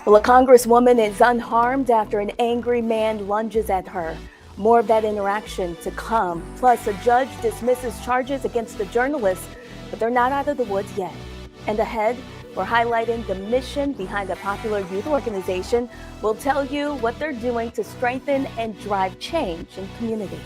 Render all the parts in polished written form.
Well, a Congresswoman is unharmed after an angry man lunges at her. More of that interaction to come. Plus, a judge dismisses charges against the journalist, but they're not out of the woods yet. And ahead, we're highlighting the mission behind a popular youth organization. We'll tell you what they're doing to strengthen and drive change in communities.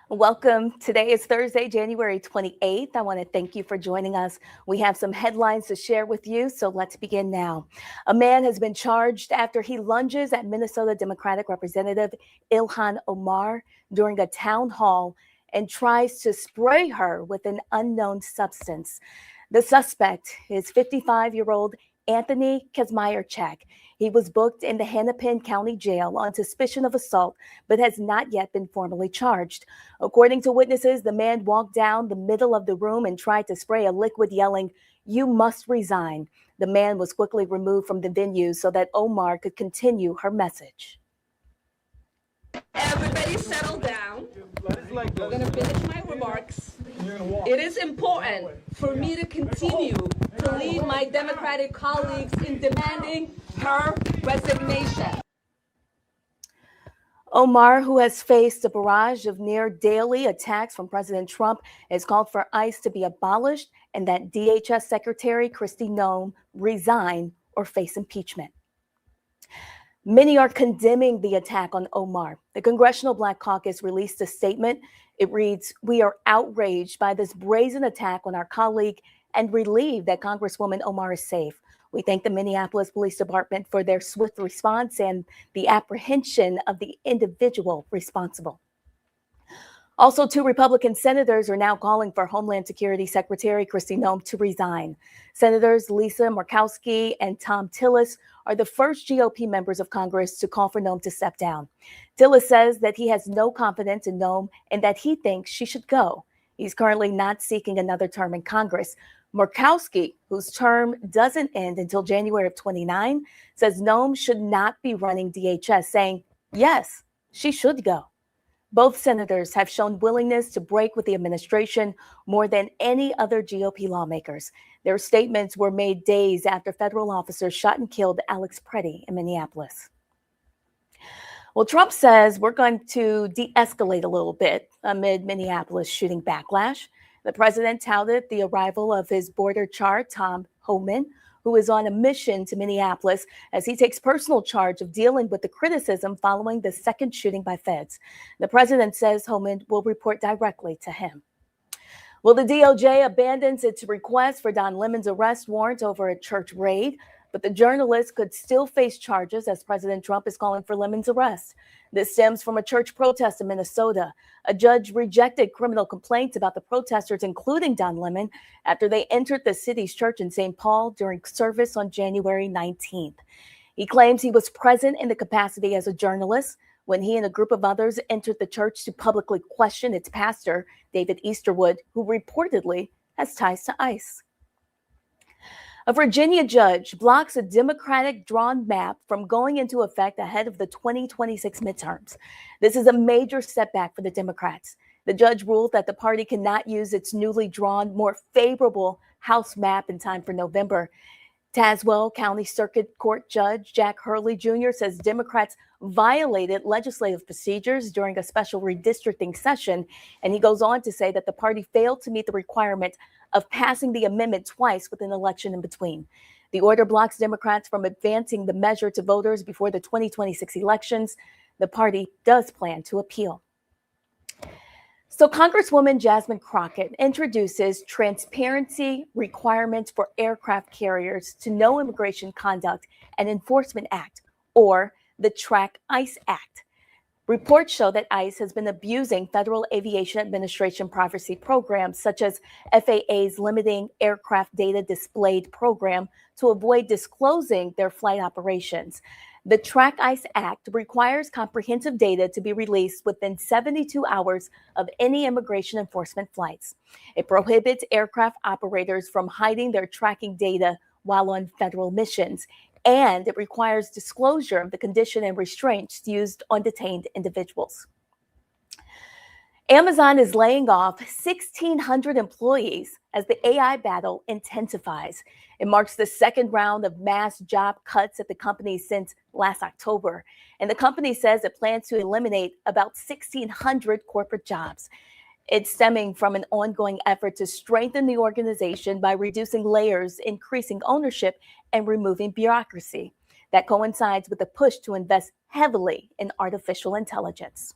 Welcome. Today is Thursday, January 28th. I want to thank you for joining us. We have some headlines to share with you, so let's begin now. A man has been charged after he lunges at Minnesota Democratic Representative Ilhan Omar during a town hall and tries to spray her with an unknown substance. The suspect is 55-year-old Anthony Kazmierczak. He was booked in the Hennepin County Jail on suspicion of assault, but has not yet been formally charged. According to witnesses, the man walked down the middle of the room and tried to spray a liquid, yelling, "You must resign." The man was quickly removed from the venue so that Omar could continue her message. Everybody settle down. I'm going to finish my remarks. It is important for me to continue to lead my Democratic colleagues in demanding her resignation. Omar, who has faced a barrage of near daily attacks from President Trump, has called for ICE to be abolished and that DHS Secretary Kristi Noem resign or face impeachment. Many are condemning the attack on Omar. The Congressional Black Caucus released a statement. It reads, "We are outraged by this brazen attack on our colleague and relieved that Congresswoman Omar is safe. We thank the Minneapolis Police Department for their swift response and the apprehension of the individual responsible." Also, 2 Republican senators are now calling for Homeland Security Secretary Kristi Noem to resign. Senators Lisa Murkowski and Tom Tillis are the first GOP members of Congress to call for Noem to step down. Tillis says that he has no confidence in Noem and that he thinks she should go. He's currently not seeking another term in Congress. Murkowski, whose term doesn't end until January of 29, says Noem should not be running DHS, saying, yes, she should go. Both senators have shown willingness to break with the administration more than any other GOP lawmakers. Their statements were made days after federal officers shot and killed Alex Preddy in Minneapolis. Well, Trump says we're going to de-escalate a little bit amid Minneapolis shooting backlash. The president touted the arrival of his border czar, Tom Homan, who is on a mission to Minneapolis as he takes personal charge of dealing with the criticism following the second shooting by feds. The president says Homan will report directly to him. Well, the DOJ abandons its request for Don Lemon's arrest warrant over a church raid, but the journalist could still face charges as President Trump is calling for Lemon's arrest. This stems from a church protest in Minnesota. A judge rejected criminal complaints about the protesters, including Don Lemon, after they entered the city's church in St. Paul during service on January 19th. He claims he was present in the capacity as a journalist when he and a group of others entered the church to publicly question its pastor, David Easterwood, who reportedly has ties to ICE. A Virginia judge blocks a Democratic-drawn map from going into effect ahead of the 2026 midterms. This is a major setback for the Democrats. The judge ruled that the party cannot use its newly drawn, more favorable House map in time for November. Tazewell County Circuit Court Judge Jack Hurley Jr. says Democrats violated legislative procedures during a special redistricting session, and he goes on to say that the party failed to meet the requirement of passing the amendment twice with an election in between. The order blocks Democrats from advancing the measure to voters before the 2026 elections. The party does plan to appeal. So Congresswoman Jasmine Crockett introduces transparency requirements for aircraft carriers to know Immigration Conduct and Enforcement Act, or the Track ICE Act. Reports show that ICE has been abusing Federal Aviation Administration privacy programs, such as FAA's Limiting Aircraft Data Displayed program, to avoid disclosing their flight operations. The Track ICE Act requires comprehensive data to be released within 72 hours of any immigration enforcement flights. It prohibits aircraft operators from hiding their tracking data while on federal missions, and it requires disclosure of the condition and restraints used on detained individuals. Amazon is laying off 1,600 employees as the AI battle intensifies. It marks the second round of mass job cuts at the company since last October, and the company says it plans to eliminate about 1,600 corporate jobs. It's stemming from an ongoing effort to strengthen the organization by reducing layers, increasing ownership, and removing bureaucracy. That coincides with the push to invest heavily in artificial intelligence.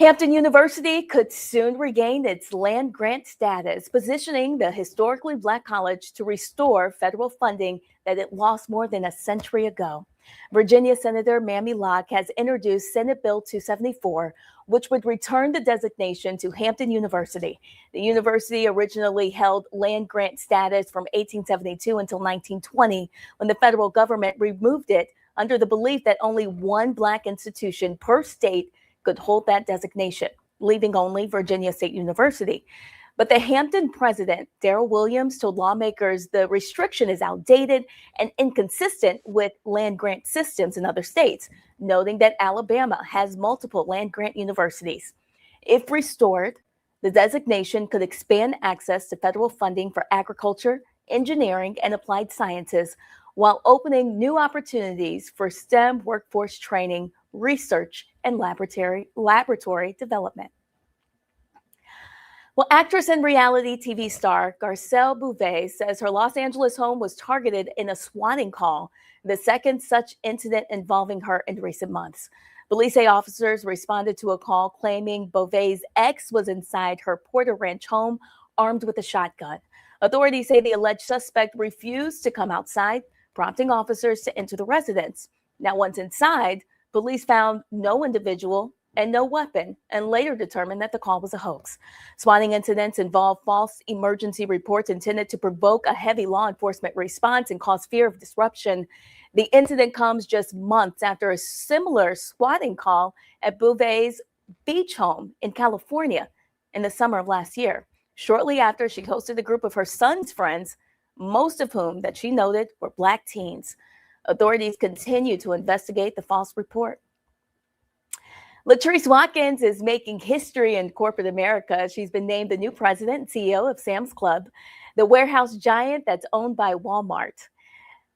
Hampton University could soon regain its land grant status, positioning the historically Black college to restore federal funding that it lost more than a century ago. Virginia Senator Mamie Locke has introduced Senate Bill 274, which would return the designation to Hampton University. The university originally held land grant status from 1872 until 1920, when the federal government removed it under the belief that only one Black institution per state could hold that designation, leaving only Virginia State University. But the Hampton president, Darrell Williams, told lawmakers the restriction is outdated and inconsistent with land grant systems in other states, noting that Alabama has multiple land grant universities. If restored, the designation could expand access to federal funding for agriculture, engineering, and applied sciences, while opening new opportunities for STEM workforce training, research, and laboratory development. Well, actress and reality TV star Garcelle Beauvais says her Los Angeles home was targeted in a swatting call, the second such incident involving her in recent months. Police say officers responded to a call claiming Beauvais' ex was inside her Porter Ranch home, armed with a shotgun. Authorities say the alleged suspect refused to come outside, prompting officers to enter the residence. Now, once inside, police found no individual and no weapon, and later determined that the call was a hoax. Swatting incidents involve false emergency reports intended to provoke a heavy law enforcement response and cause fear of disruption. The incident comes just months after a similar swatting call at Beauvais' beach home in California in the summer of last year, shortly after she hosted a group of her son's friends, most of whom that she noted were Black teens. Authorities continue to investigate the false report. Latrice Watkins is making history in corporate America. She's been named the new president and CEO of Sam's Club, the warehouse giant that's owned by Walmart.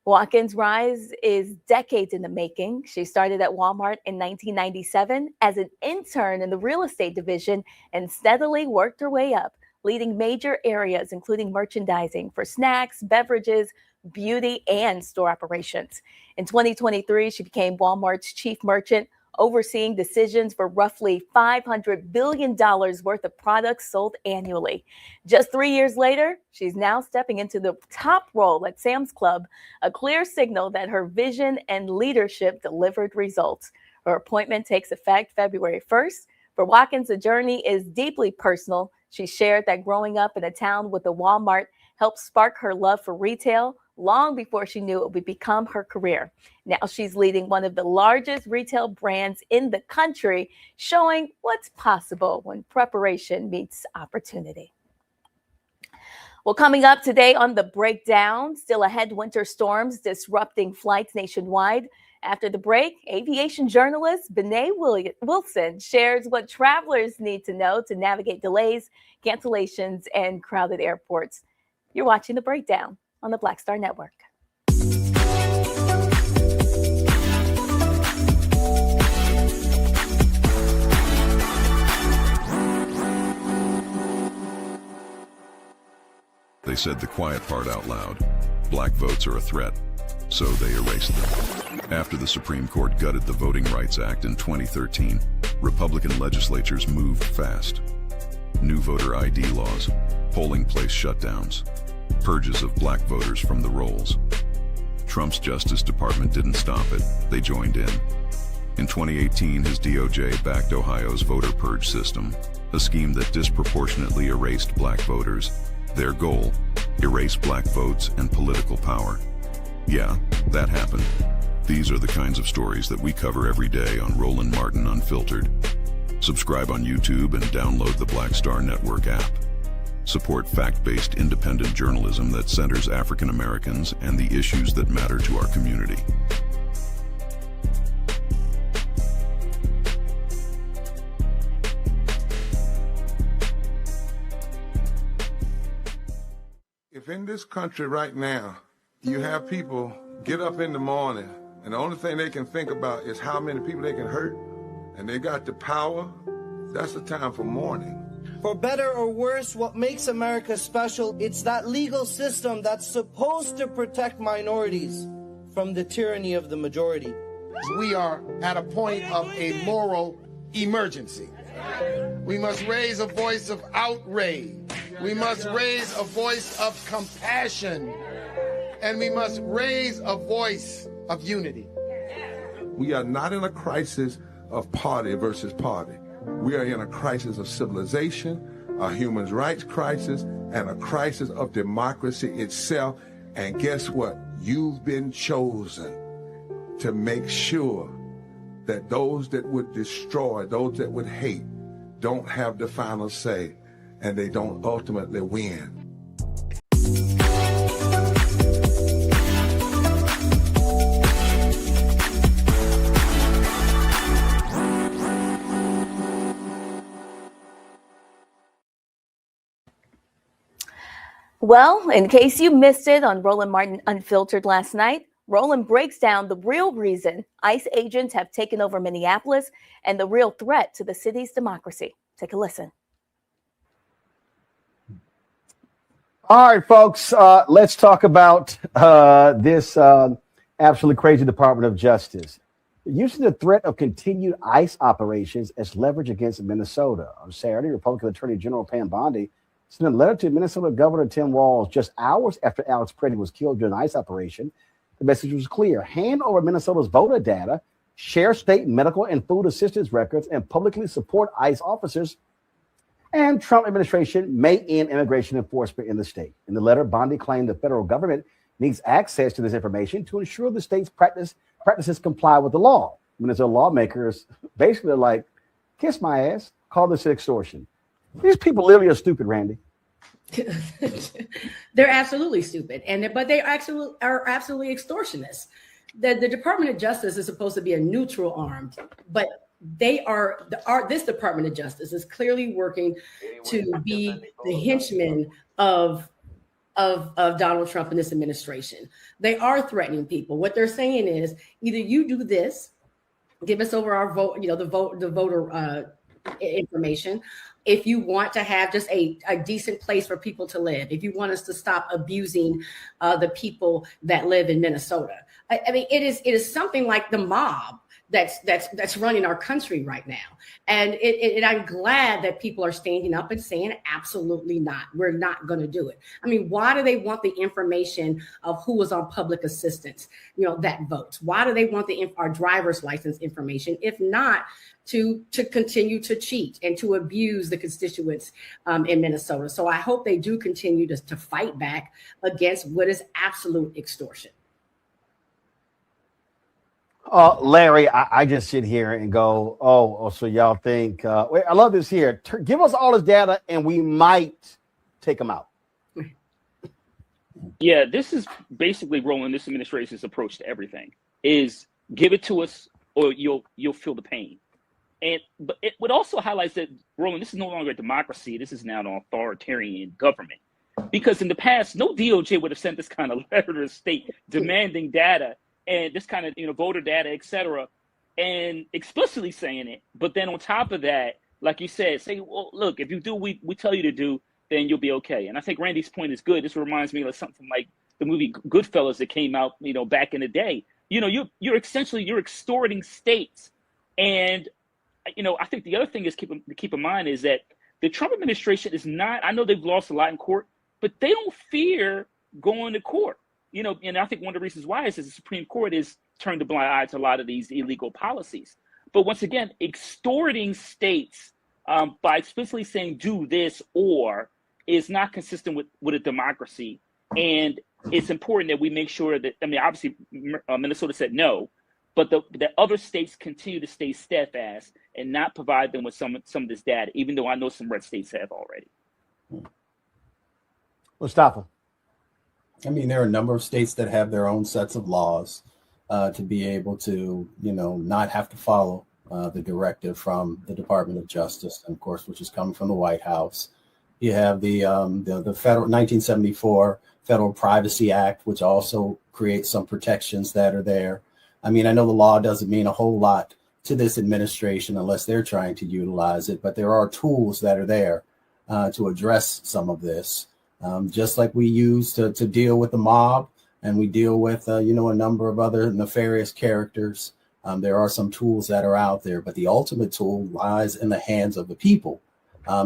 Watkins' rise is decades in the making. She started at Walmart in 1997 as an intern in the real estate division and steadily worked her way up, leading major areas including merchandising for snacks, beverages, beauty, and store operations. In 2023, she became Walmart's chief merchant, overseeing decisions for roughly $500 billion worth of products sold annually. Just 3 years later, she's now stepping into the top role at Sam's Club, a clear signal that her vision and leadership delivered results. Her appointment takes effect February 1st. For Watkins, the journey is deeply personal. She shared that growing up in a town with a Walmart helped spark her love for retail long before she knew it would become her career. Now she's leading one of the largest retail brands in the country, showing what's possible when preparation meets opportunity. Well, coming up today on The Breakdown, still ahead, winter storms disrupting flights nationwide. After the break, aviation journalist Brittany Wilson shares what travelers need to know to navigate delays, cancellations, and crowded airports. You're watching The Breakdown on the Black Star Network. They said the quiet part out loud. Black votes are a threat, so they erased them. After the Supreme Court gutted the Voting Rights Act in 2013, Republican legislatures moved fast. New voter ID laws, polling place shutdowns, purges of Black voters from the rolls. Trump's Justice Department didn't stop it, they joined in. In 2018, his DOJ backed Ohio's voter purge system, a scheme that disproportionately erased black voters. Their goal, erase black votes and political power. Yeah, that happened. These are the kinds of stories that we cover every day on Roland Martin Unfiltered. Subscribe on YouTube and download the Black Star Network app. Support fact-based independent journalism that centers African Americans and the issues that matter to our community. If in this country right now, you have people get up in the morning and the only thing they can think about is how many people they can hurt, and they got the power, that's the time for mourning. For better or worse, what makes America special, it's that legal system that's supposed to protect minorities from the tyranny of the majority. We are at a point of a moral emergency. We must raise a voice of outrage. We must raise a voice of compassion. And we must raise a voice of unity. We are not in a crisis of party versus party. We are in a crisis of civilization, a human rights crisis, and a crisis of democracy itself. And guess what? You've been chosen to make sure that those that would destroy, those that would hate, don't have the final say, and they don't ultimately win. Well, in case you missed it on Roland Martin Unfiltered last night, Roland breaks down the real reason ICE agents have taken over Minneapolis and the real threat to the city's democracy. Take a listen. All right, folks, let's talk about this absolutely crazy Department of Justice. Using the threat of continued ICE operations as leverage against Minnesota. On Saturday, Republican Attorney General Pam Bondi sent a letter to Minnesota Governor Tim Walz just hours after Alex Brittany was killed during an ICE operation. The message was clear: hand over Minnesota's voter data, share state medical and food assistance records, and publicly support ICE officers. And Trump administration may end immigration enforcement in the state. In the letter, Bondi claimed the federal government needs access to this information to ensure the state's practices comply with the law. Minnesota lawmakers basically are like, kiss my ass, call this extortion. These people literally are stupid, Randy. They're absolutely stupid, but they are absolutely extortionists. The Department of Justice is supposed to be a neutral arm, but this Department of Justice is clearly working to be the henchmen of Donald Trump and this administration. They are threatening people. What they're saying is either you do this, give us over our vote, the voter information. If you want to have just a decent place for people to live, if you want us to stop abusing the people that live in Minnesota. I mean, it is something like the mob that's running our country right now. And I'm glad that people are standing up and saying, absolutely not. We're not going to do it. I mean, why do they want the information of who was on public assistance, that votes? Why do they want our driver's license information? If not to continue to cheat and to abuse the constituents in Minnesota. So I hope they do continue to fight back against what is absolute extortion. Larry, I just sit here and go, oh, so y'all think, wait, I love this here. Give us all this data and we might take them out. Yeah, this is basically, Roland, this administration's approach to everything is give it to us or you'll feel the pain. But it also highlights that, Roland, this is no longer a democracy. This is now an authoritarian government. Because in the past, no DOJ would have sent this kind of letter to the state demanding data and this kind of, voter data, et cetera, and explicitly saying it. But then on top of that, like you said, say, well, look, if you do what we tell you to do, then you'll be okay. And I think Randy's point is good. This reminds me of something like the movie Goodfellas that came out, back in the day. You're extorting states. And, I think the other thing is to keep in mind is that the Trump administration is not, I know they've lost a lot in court, but they don't fear going to court. and I think one of the reasons why is the Supreme Court is turned a blind eye to a lot of these illegal policies. But once again, extorting states by explicitly saying do this or is not consistent with a democracy. And it's important that we make sure that, obviously Minnesota said no, but that other states continue to stay steadfast and not provide them with some of this data, even though I know some red states have already. Mustafa. There are a number of states that have their own sets of laws to be able to, not have to follow the directive from the Department of Justice, and of course, which is coming from the White House. You have the federal 1974 Federal Privacy Act, which also creates some protections that are there. I know the law doesn't mean a whole lot to this administration unless they're trying to utilize it, but there are tools that are there to address some of this. Just like we use to deal with the mob and we deal with, a number of other nefarious characters. There are some tools that are out there, but the ultimate tool lies in the hands of the people,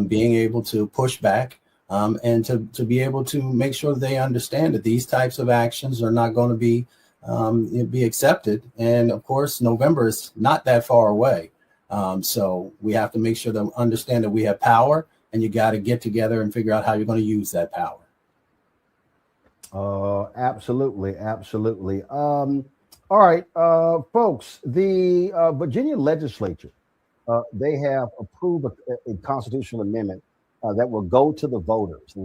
being able to push back and to be able to make sure that they understand that these types of actions are not going to be accepted. And of course, November is not that far away. So we have to make sure that understand that we have power, and you got to get together and figure out how you're going to use that power. Absolutely. All right, folks, the Virginia legislature, they have approved a constitutional amendment that will go to the voters for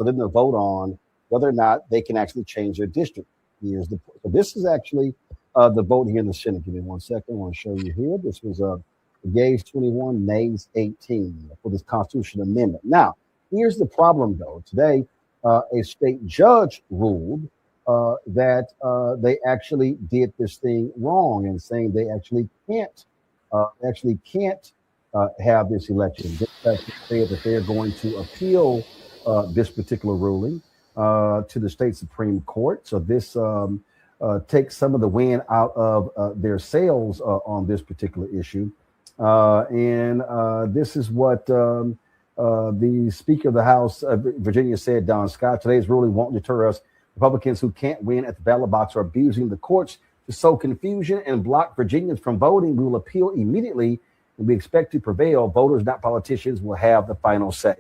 them to vote on whether or not they can actually change their district. So this is actually the vote here in the Senate. Give me 1 second. I want to show you here. This was yeas 21, nays 18 for this constitutional amendment. Now, here's the problem, though. Today, a state judge ruled that they actually did this thing wrong, and saying they actually can't have this election. They say that they're going to appeal this particular ruling to the state Supreme Court. So this takes some of the wind out of their sails on this particular issue. And this is what the Speaker of the House of Virginia said, Don Scott. Today's ruling won't deter us. Republicans who can't win at the ballot box are abusing the courts to sow confusion and block Virginians from voting. We will appeal immediately, and we expect to prevail. Voters, not politicians, will have the final say.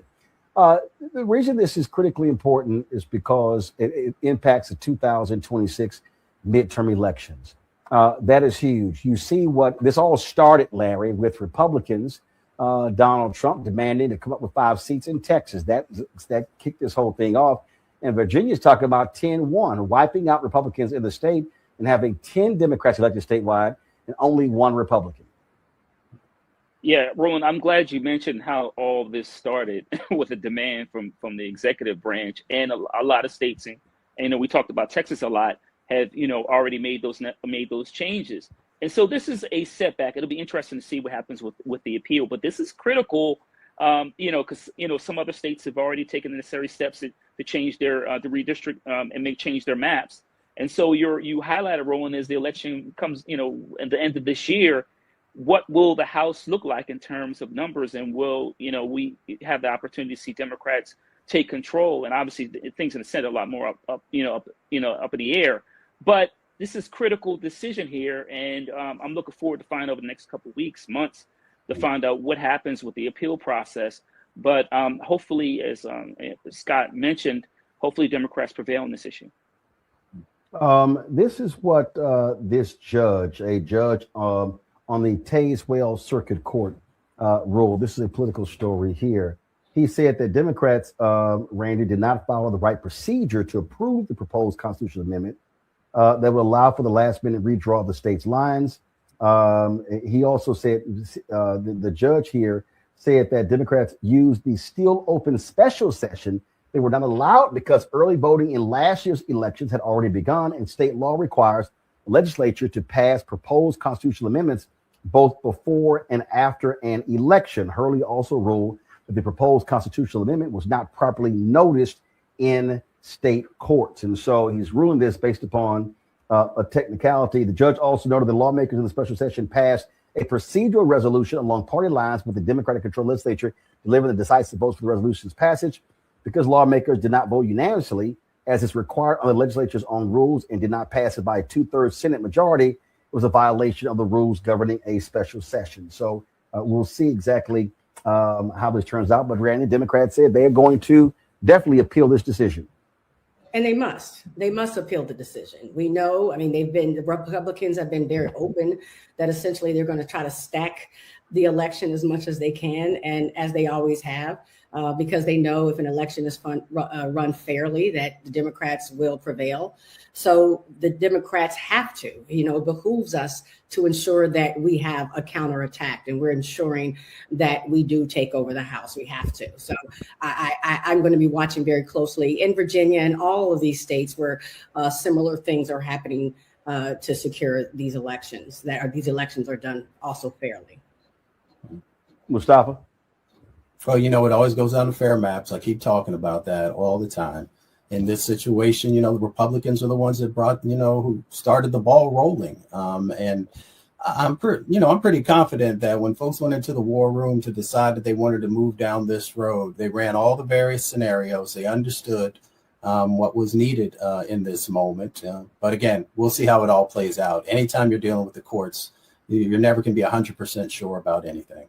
The reason this is critically important is because it impacts the 2026 midterm elections. That is huge. You see what this all started, Larry, with Republicans, Donald Trump demanding to come up with 5 seats in Texas. That kicked this whole thing off. And Virginia's talking about 10-1, wiping out Republicans in the state and having 10 Democrats elected statewide and only 1 Republican. Yeah, Roland, I'm glad you mentioned how all this started with a demand from the executive branch, and a lot of states, and we talked about Texas a lot, have already made those changes. And so this is a setback. It'll be interesting to see what happens with the appeal, but this is critical, because some other states have already taken the necessary steps to change their to redistrict and change their maps. And so you highlighted, Roland, as the election comes, at the end of this year, what will the House look like in terms of numbers, and will we have the opportunity to see Democrats take control? And obviously things in the Senate are a lot more up in the air. But this is critical decision here, and I'm looking forward to find out over the next couple of weeks, months, to find out what happens with the appeal process. But hopefully, as Scott mentioned, hopefully Democrats prevail on this issue. This is what this judge on the Tazewell Circuit Court ruled. This is a political story here. He said that Democrats, Randy, did not follow the right procedure to approve the proposed constitutional amendment that would allow for the last-minute redraw of the state's lines. He also said, the judge here said that Democrats used the still open special session. They were not allowed because early voting in last year's elections had already begun, and state law requires the legislature to pass proposed constitutional amendments both before and after an election. Hurley also ruled that the proposed constitutional amendment was not properly noticed in state courts. And so he's ruling this based upon a technicality. The judge also noted that lawmakers in the special session passed a procedural resolution along party lines with the Democratic-controlled legislature delivering the decisive votes for the resolution's passage. Because lawmakers did not vote unanimously, as it's required under the legislature's own rules and did not pass it by a 2/3 Senate majority, it was a violation of the rules governing a special session. So we'll see exactly how this turns out. But Randy, Democrats said they are going to definitely appeal this decision. And they must appeal the decision. We know, I mean, the Republicans have been very open that essentially they're going to try to stack the election as much as they can, and as they always have, because they know if an election is run fairly, that the Democrats will prevail. So the Democrats have to, it behooves us to ensure that we have a counterattack, and we're ensuring that we do take over the House. We have to. So I'm going to be watching very closely in Virginia and all of these states where similar things are happening to secure these elections, these elections are done also fairly. Mustafa? Well, it always goes down to fair maps. I keep talking about that all the time. In this situation, the Republicans are the ones that brought, who started the ball rolling. And I'm pretty confident that when folks went into the war room to decide that they wanted to move down this road, they ran all the various scenarios. They understood what was needed in this moment. But again, we'll see how it all plays out. Anytime you're dealing with the courts, you're never going to be 100% sure about anything.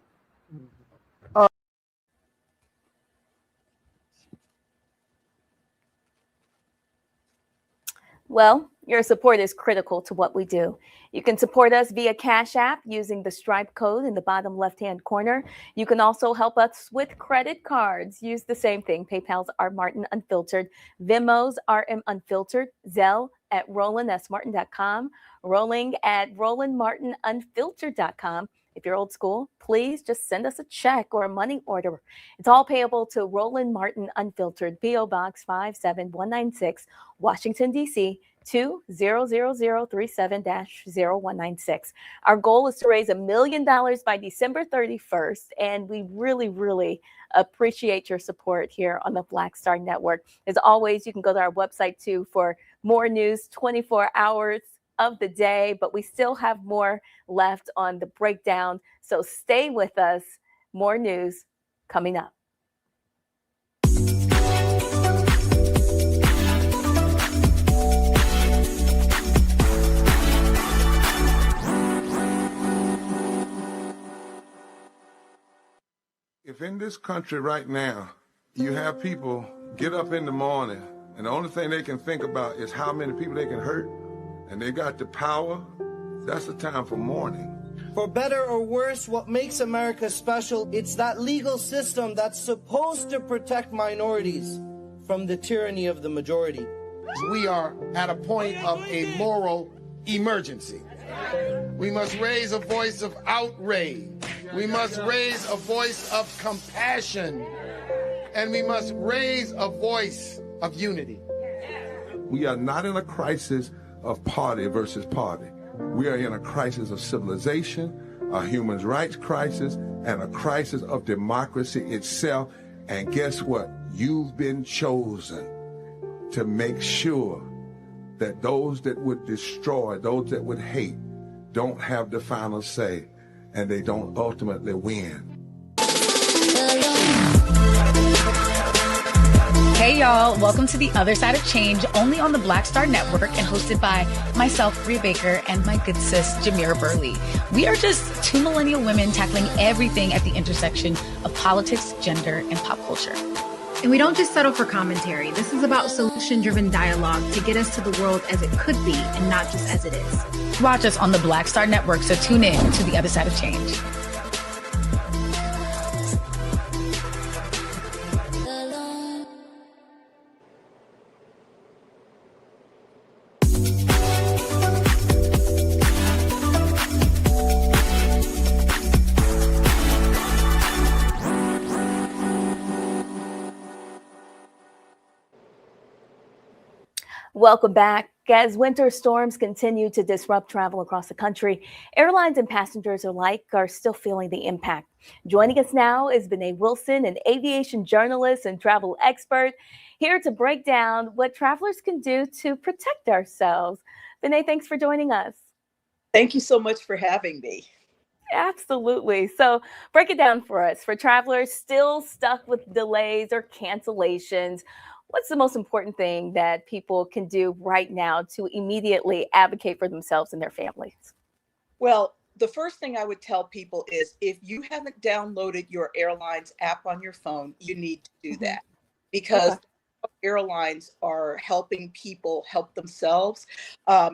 Well, your support is critical to what we do. You can support us via Cash App using the Stripe code in the bottom left-hand corner. You can also help us with credit cards. Use the same thing. PayPal's R. Martin Unfiltered, Venmo's RM Unfiltered, Zelle at RolandSMartin.com, Rolling at RolandMartinUnfiltered.com. If you're old school, please just send us a check or a money order. It's all payable to Roland Martin Unfiltered, P.O. Box 57196, Washington, D.C. 20037-0196. Our goal is to raise $1 million by December 31st, and we really, really appreciate your support here on the Black Star Network. As always, you can go to our website too for more news 24 hours of the day, but we still have more left on the breakdown. So stay with us. More news coming up. If in this country right now, you have people get up in the morning and the only thing they can think about is how many people they can hurt, and they got the power, that's the time for mourning. For better or worse, what makes America special, it's that legal system that's supposed to protect minorities from the tyranny of the majority. We are at a point of a moral emergency. We must raise a voice of outrage. We must raise a voice of compassion. And we must raise a voice of unity. We are not in a crisis of party versus party. We are in a crisis of civilization, a human rights crisis, and a crisis of democracy itself. And guess what? You've been chosen to make sure that those that would destroy, those that would hate, don't have the final say, and they don't ultimately win. Hey y'all, welcome to The Other Side of Change, only on the Black Star Network and hosted by myself, Rhea Baker, and my good sis, Jamira Burley. We are just two millennial women tackling everything at the intersection of politics, gender, and pop culture. And we don't just settle for commentary. This is about solution-driven dialogue to get us to the world as it could be and not just as it is. Watch us on the Black Star Network, so tune in to The Other Side of Change. Welcome back. As winter storms continue to disrupt travel across the country, airlines and passengers alike are still feeling the impact. Joining us now is Brittany Wilson, an aviation journalist and travel expert, here to break down what travelers can do to protect ourselves. Brittany, thanks for joining us. Thank you so much for having me. Absolutely. So break it down for us. For travelers still stuck with delays or cancellations, What's the most important thing that people can do right now to immediately advocate for themselves and their families? Well, the first thing I would tell people is if you haven't downloaded your airline's app on your phone, you need to do Hmm. that because Okay. airlines are helping people help themselves.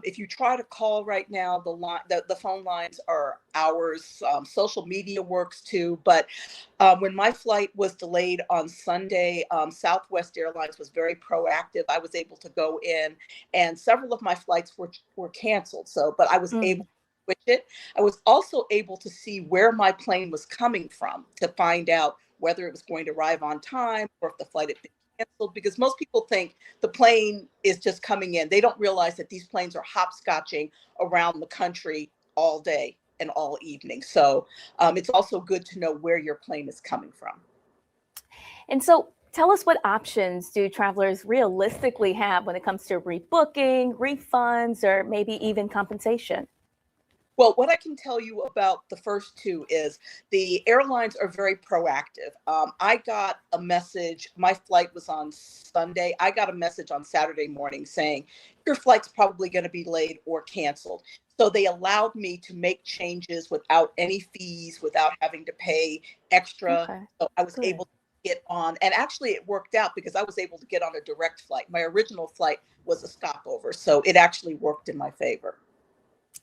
If you try to call right now, the phone lines are hours. Social media works too. But when my flight was delayed on Sunday, Southwest Airlines was very proactive. I was able to go in, and several of my flights were canceled. But I was able Mm. to switch it. I was also able to see where my plane was coming from to find out whether it was going to arrive on time or if the flight had been canceled, because most people think the plane is just coming in. They don't realize that these planes are hopscotching around the country all day and all evening. So it's also good to know where your plane is coming from. And so tell us, what options do travelers realistically have when it comes to rebooking, refunds, or maybe even compensation? Well, what I can tell you about the first two is the airlines are very proactive. I got a message, my flight was on Sunday. I got a message on Saturday morning saying, your flight's probably going to be delayed or canceled. So they allowed me to make changes without any fees, without having to pay extra. Okay, So I was good. able to get on, and actually it worked out because I was able to get on a direct flight. My original flight was a stopover, so it actually worked in my favor.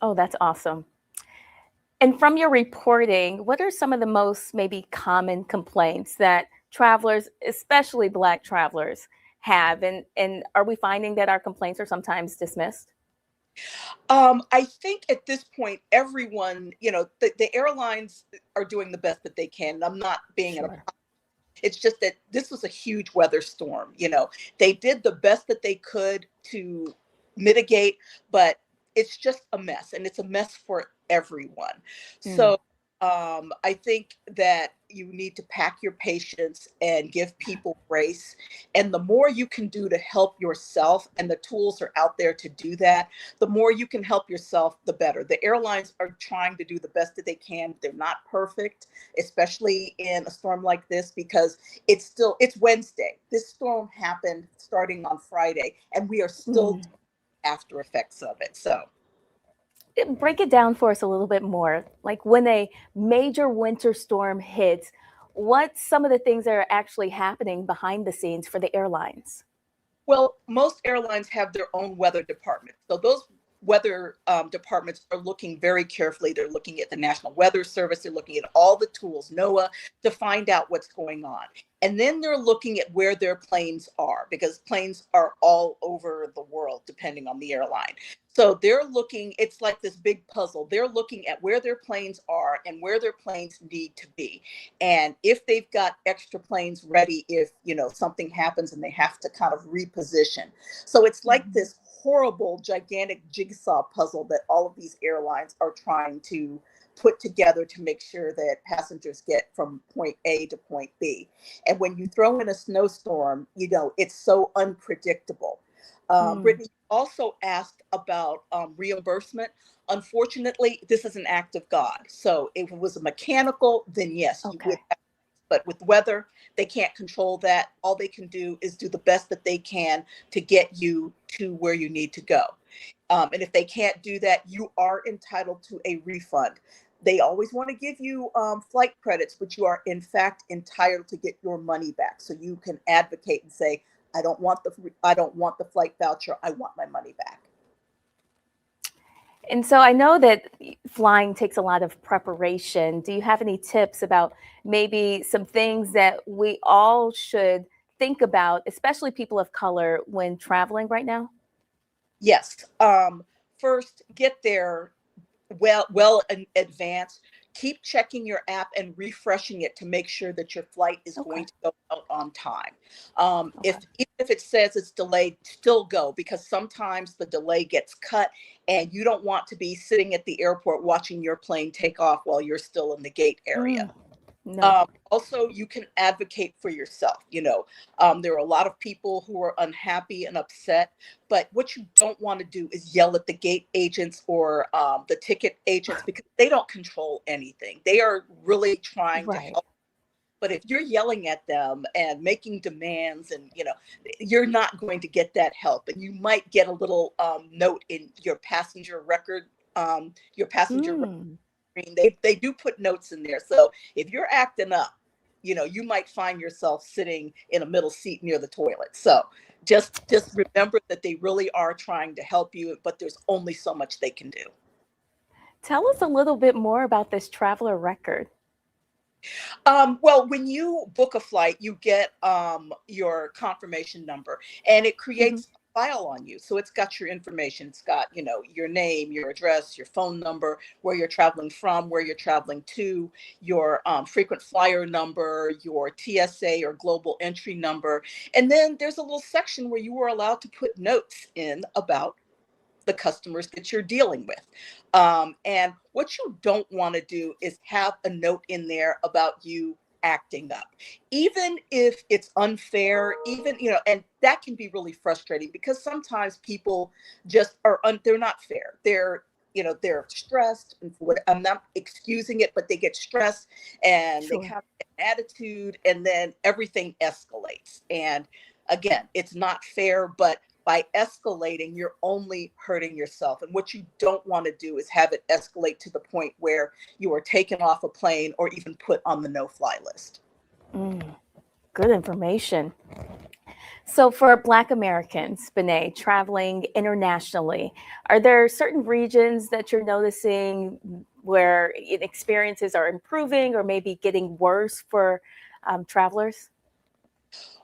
Oh, that's awesome. And from your reporting, what are some of the most maybe common complaints that travelers, especially Black travelers, have? And are we finding that our complaints are sometimes dismissed? I think at this point, everyone, the airlines are doing the best that they can. I'm not being an. Sure. It's just that this was a huge weather storm. They did the best that they could to mitigate, but it's just a mess, and it's a mess for everyone. Mm. So I think that you need to pack your patience and give people grace. And the more you can do to help yourself, and the tools are out there to do that, the more you can help yourself, the better. The airlines are trying to do the best that they can. They're not perfect, especially in a storm like this, because it's Wednesday. This storm happened starting on Friday, and we are still Mm. after effects of it. So Break it down for us a little bit more. Like when a major winter storm hits, what's some of the things that are actually happening behind the scenes for the airlines? well, most airlines have their own weather department. So those weather departments are looking very carefully. They're looking at the National Weather Service. They're looking at all the tools, NOAA, to find out what's going on. And then they're looking at where their planes are, because planes are all over the world, depending on the airline. So they're looking, it's like this big puzzle. They're looking at where their planes are and where their planes need to be. And if they've got extra planes ready, if something happens and they have to kind of reposition. So it's like Mhm. this horrible, gigantic jigsaw puzzle that all of these airlines are trying to put together to make sure that passengers get from point A to point B. And when you throw in a snowstorm, it's so unpredictable. Mm. Brittany also asked about reimbursement. Unfortunately, this is an act of God. So if it was a mechanical, then yes, you would Okay. have. But with weather, they can't control that. All they can do is do the best that they can to get you to where you need to go. And if they can't do that, you are entitled to a refund. They always want to give you flight credits, but you are in fact entitled to get your money back. So you can advocate and say, I don't want the flight voucher. I want my money back. And so I know that flying takes a lot of preparation. Do you have any tips about maybe some things that we all should think about, especially people of color, when traveling right now? Yes. First, get there well in advance. Keep checking your app and refreshing it to make sure that your flight is Okay. going to go out on time. Okay. Even if it says it's delayed, still go, because sometimes the delay gets cut and you don't want to be sitting at the airport watching your plane take off while you're still in the gate area. Mm. No. Also, you can advocate for yourself. There are a lot of people who are unhappy and upset, but what you don't want to do is yell at the gate agents or the ticket agents, because they don't control anything. They are really trying to Right. help. But if you're yelling at them and making demands, and you're not going to get that help. And you might get a little note in your passenger record, your passenger record screen. They do put notes in there. So if you're acting up, you might find yourself sitting in a middle seat near the toilet. So just remember that they really are trying to help you, but there's only so much they can do. Tell us a little bit more about this traveler record. Well, when you book a flight, you get your confirmation number, and it creates a file on you. So it's got your information. It's got, your name, your address, your phone number, where you're traveling from, where you're traveling to, your frequent flyer number, your TSA or global entry number. And then there's a little section where you are allowed to put notes in about the customers that you're dealing with. And what you don't want to do is have a note in there about you acting up, even if it's unfair, and that can be really frustrating, because sometimes people just they're not fair. They're stressed, and I'm not excusing it, but they get stressed and they have an attitude, and then everything escalates. And again, it's not fair, but by escalating, you're only hurting yourself. And what you don't want to do is have it escalate to the point where you are taken off a plane or even put on the no-fly list. Good information. So for Black Americans, Brittany, traveling internationally, are there certain regions that you're noticing where experiences are improving or maybe getting worse for travelers?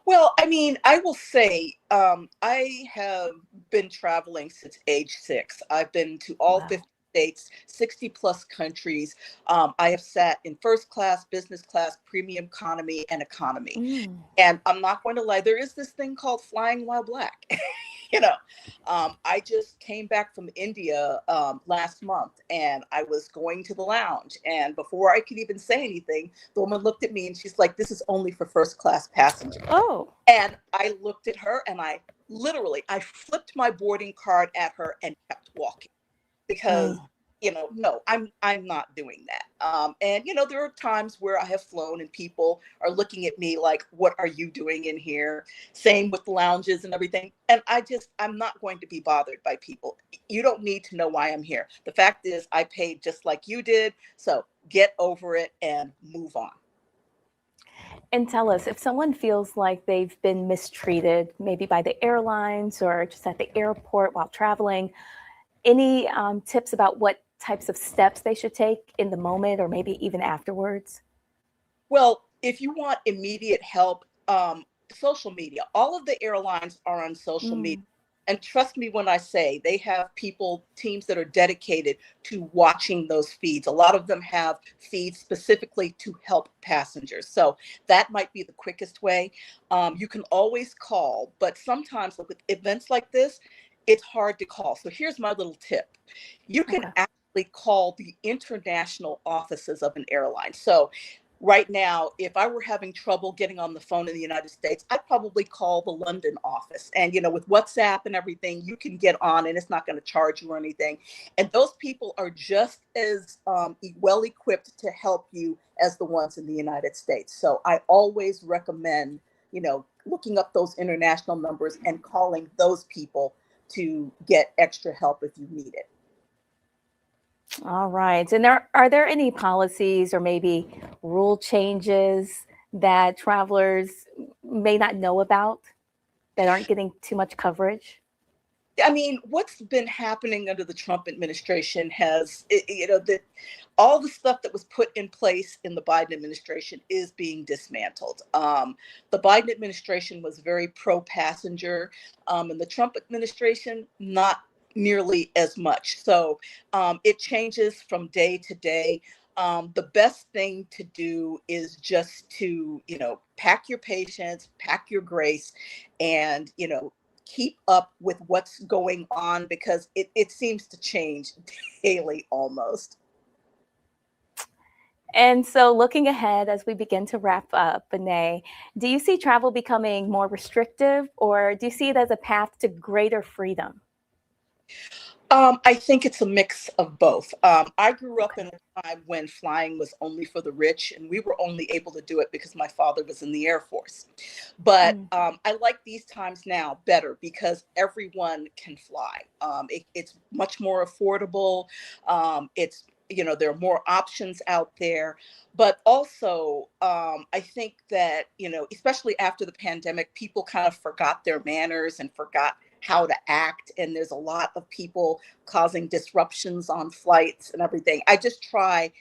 Well, I will say I have been traveling since age 6. I've been to all 50 states, 60 plus countries. I have sat in first class, business class, premium economy, and economy. And I'm not going to lie, there is this thing called flying while Black. I just came back from India last month, and I was going to the lounge, and before I could even say anything, the woman looked at me and she's like, "This is only for first class passengers." Oh. And I looked at her and I flipped my boarding card at her and kept walking, because no, I'm not doing that. And there are times where I have flown and people are looking at me like, "What are you doing in here?" Same with lounges and everything. And I'm not going to be bothered by people. You don't need to know why I'm here. The fact is, I paid just like you did. So get over it and move on. And tell us, if someone feels like they've been mistreated, maybe by the airlines or just at the airport while traveling, any tips about what types of steps they should take in the moment or maybe even afterwards? Well, if you want immediate help, social media, all of the airlines are on social media. And trust me when I say they have teams that are dedicated to watching those feeds. A lot of them have feeds specifically to help passengers. So that might be the quickest way. You can always call, but sometimes with events like this, it's hard to call. So here's my little tip. You can actually call the international offices of an airline. So right now, if I were having trouble getting on the phone in the United States, I'd probably call the London office. And, with WhatsApp and everything, you can get on and it's not going to charge you or anything. And those people are just as well equipped to help you as the ones in the United States. So I always recommend, looking up those international numbers and calling those people to get extra help if you need it. All right. And are there any policies or maybe rule changes that travelers may not know about that aren't getting too much coverage? What's been happening under the Trump administration has, all the stuff that was put in place in the Biden administration is being dismantled. The Biden administration was very pro-passenger, and the Trump administration, not nearly as much. So it changes from day to day. The best thing to do is just to, pack your patience, pack your grace, and, keep up with what's going on, because it seems to change daily almost. And so looking ahead as we begin to wrap up, Brittany, do you see travel becoming more restrictive, or do you see it as a path to greater freedom? I think it's a mix of both. I grew up in a time when flying was only for the rich, and we were only able to do it because my father was in the Air Force. But I like these times now better because everyone can fly. It's much more affordable. It's there are more options out there. But also, I think that, especially after the pandemic, people kind of forgot their manners and forgot how to act. And there's a lot of people causing disruptions on flights and everything. I just try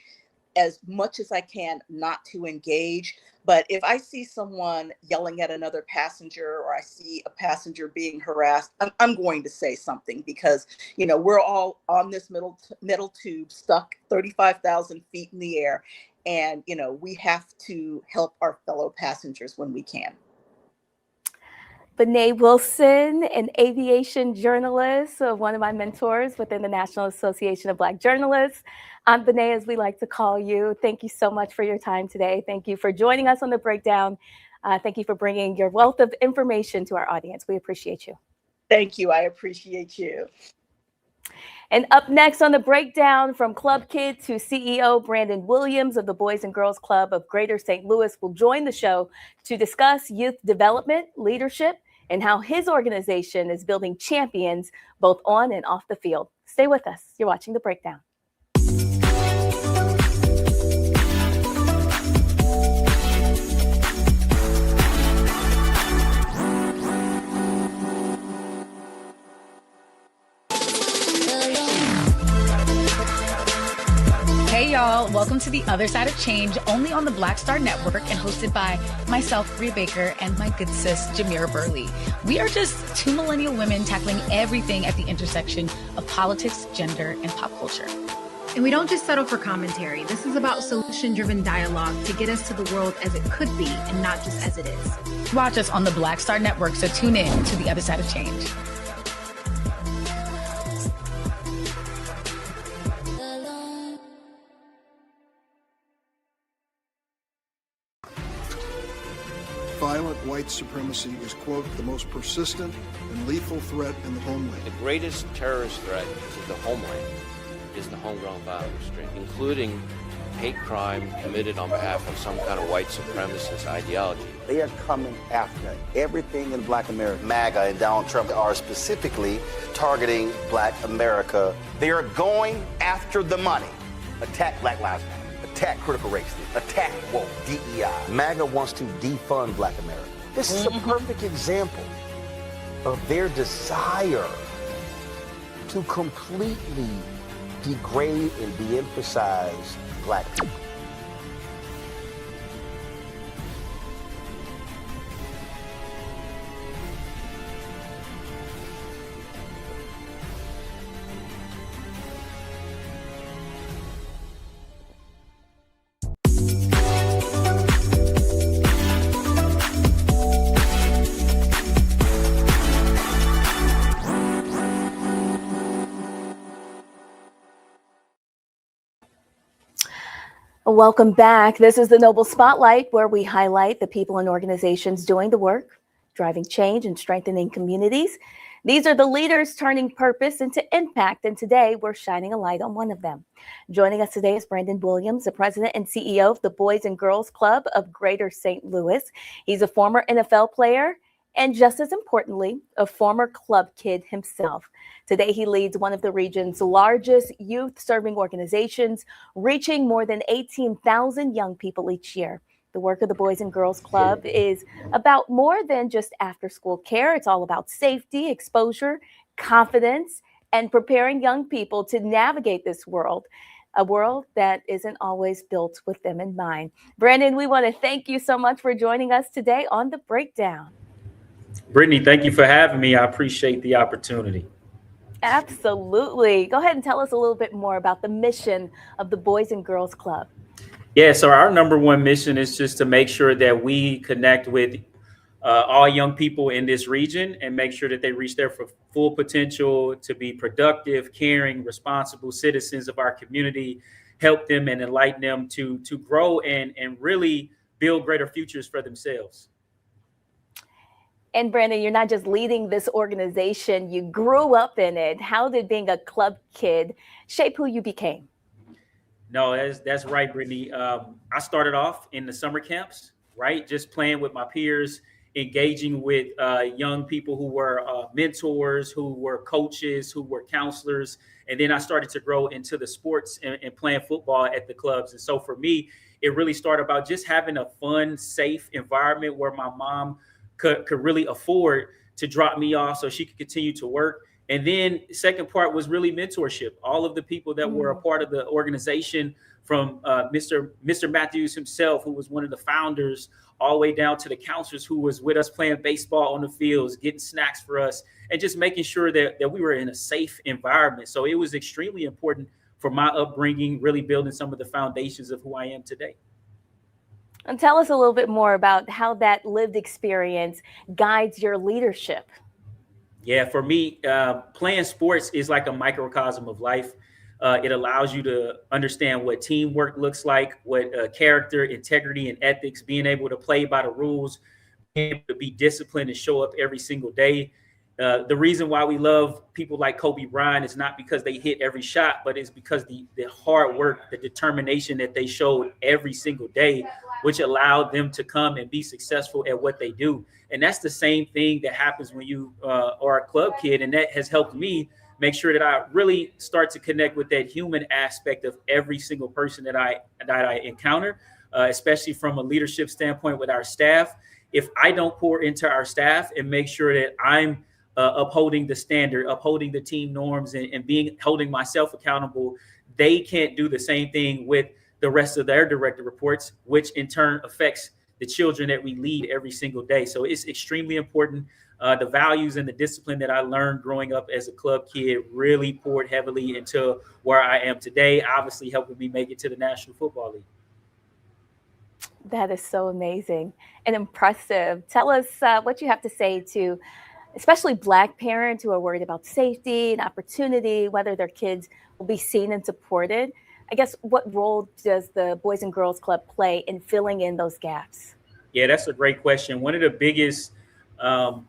as much as I can not to engage. But if I see someone yelling at another passenger or I see a passenger being harassed, I'm going to say something because, we're all on this middle tube stuck 35,000 feet in the air. And, we have to help our fellow passengers when we can. Brittany Wilson, an aviation journalist, one of my mentors within the National Association of Black Journalists. Brittany, as we like to call you, thank you so much for your time today. Thank you for joining us on The Breakdown. Thank you for bringing your wealth of information to our audience. We appreciate you. Thank you. I appreciate you. And up next on The Breakdown, from club kid to CEO, Brandon Williams of the Boys and Girls Club of Greater St. Louis will join the show to discuss youth development, leadership, and how his organization is building champions both on and off the field. Stay with us. You're watching The Breakdown. Hey y'all, welcome to The Other Side of Change, only on the Black Star Network and hosted by myself, Rhea Baker, and my good sis, Jamira Burley. We are just two millennial women tackling everything at the intersection of politics, gender, and pop culture. And we don't just settle for commentary. This is about solution-driven dialogue to get us to the world as it could be and not just as it is. Watch us on the Black Star Network, so tune in to The Other Side of Change. Violent white supremacy is, quote, the most persistent and lethal threat in the homeland. The greatest terrorist threat to the homeland is the homegrown violence stream, including hate crime committed on behalf of some kind of white supremacist ideology. They are coming after everything in Black America. MAGA and Donald Trump are specifically targeting Black America. They are going after the money. Attack Black Lives Matter. Attack critical race theory, attack woke, DEI. MAGA wants to defund Black America. This is a perfect example of their desire to completely degrade and de-emphasize Black people. Welcome back. This is the Noble Spotlight, where we highlight the people and organizations doing the work, driving change and strengthening communities. These are the leaders turning purpose into impact, and today we're shining a light on one of them. Joining us today is Brandon Williams, the president and CEO of the Boys and Girls Club of Greater St. Louis. He's a former NFL player and, just as importantly, a former club kid himself. Today, he leads one of the region's largest youth-serving organizations, reaching more than 18,000 young people each year. The work of the Boys and Girls Club is about more than just after-school care. It's all about safety, exposure, confidence, and preparing young people to navigate this world, a world that isn't always built with them in mind. Brandon, we want to thank you so much for joining us today on The Breakdown. Brittany, thank you for having me. I appreciate the opportunity. Absolutely. Go ahead and tell us a little bit more about the mission of the Boys and Girls Club. Yeah, so our number one mission is just to make sure that we connect with all young people in this region and make sure that they reach their full potential to be productive, caring, responsible citizens of our community, help them and enlighten them to grow and really build greater futures for themselves. And Brandon, you're not just leading this organization, you grew up in it. How did being a club kid shape who you became? No, that's right, Brittany. I started off in the summer camps, right? Just playing with my peers, engaging with young people who were mentors, who were coaches, who were counselors. And then I started to grow into the sports and playing football at the clubs. And so for me, it really started about just having a fun, safe environment where my mom could really afford to drop me off so she could continue to work. And then second part was really mentorship. All of the people that were a part of the organization, from Mr. Matthews himself, who was one of the founders, all the way down to the counselors who was with us playing baseball on the fields, getting snacks for us, and just making sure that we were in a safe environment. So it was extremely important for my upbringing, really building some of the foundations of who I am today. And tell us a little bit more about how that lived experience guides your leadership. Yeah, for me, playing sports is like a microcosm of life. It allows you to understand what teamwork looks like, what character, integrity, and ethics, being able to play by the rules, being able to be disciplined and show up every single day. The reason why we love people like Kobe Bryant is not because they hit every shot, but it's because the hard work, the determination that they showed every single day, which allowed them to come and be successful at what they do. And that's the same thing that happens when you are a club kid. And that has helped me make sure that I really start to connect with that human aspect of every single person that I encounter, especially from a leadership standpoint with our staff. If I don't pour into our staff and make sure that I'm upholding the standard, upholding the team norms, and holding myself accountable, they can't do the same thing with the rest of their direct reports, which in turn affects the children that we lead every single day. So it's extremely important. The values and the discipline that I learned growing up as a club kid really poured heavily into where I am today, obviously helping me make it to the National Football League. That is so amazing and impressive. Tell us what you have to say to especially Black parents who are worried about safety and opportunity, whether their kids will be seen and supported. I guess, what role does the Boys and Girls Club play in filling in those gaps? Yeah, that's a great question. One of the biggest